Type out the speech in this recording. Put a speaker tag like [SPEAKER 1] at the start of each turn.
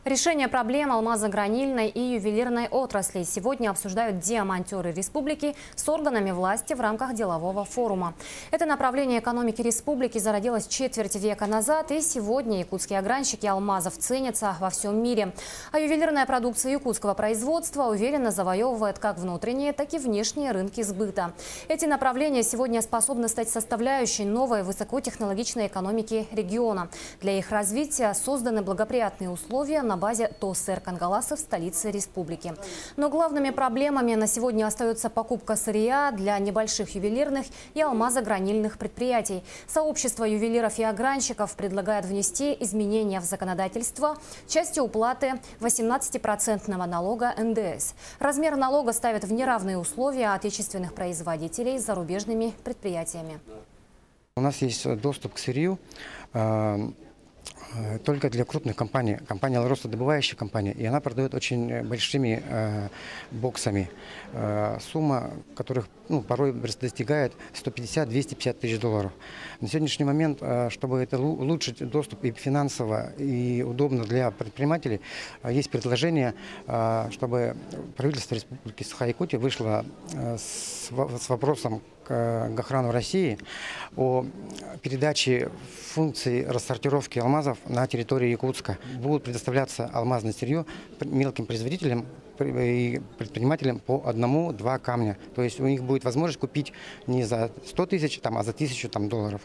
[SPEAKER 1] Решение проблем алмазогранильной и ювелирной отраслей сегодня обсуждают диамантеры республики с органами власти в рамках делового форума. Это направление экономики республики зародилось четверть века назад, и сегодня якутские огранщики алмазов ценятся во всем мире. А ювелирная продукция якутского производства уверенно завоевывает как внутренние, так и внешние рынки сбыта. Эти направления сегодня способны стать составляющей новой высокотехнологичной экономики региона. Для их развития созданы благоприятные условия на базе ТОС Эр-Кангаласа в столице республики. Но главными проблемами на сегодня остается покупка сырья для небольших ювелирных и алмазогранильных предприятий. Сообщество ювелиров и огранщиков предлагает внести изменения в законодательство в части уплаты 18% налога НДС. Размер налога ставит в неравные условия отечественных производителей с зарубежными предприятиями.
[SPEAKER 2] У нас есть доступ к сырью только для крупных компаний. Компания ростодобывающая компания, и она продает очень большими боксами. Сумма которых порой достигает 150-250 тысяч долларов. На сегодняшний момент, чтобы это улучшить доступ и финансово, и удобно для предпринимателей, есть предложение, чтобы правительство Республики Саха-Якутия вышло с вопросом к охрану России о передаче функций рассортировки алмазов на территории Якутска. Будут предоставляться алмазное сырье мелким производителям и предпринимателям по 1-2 камня. То есть у них будет возможность купить не за 100 тысяч, а за 1000 долларов.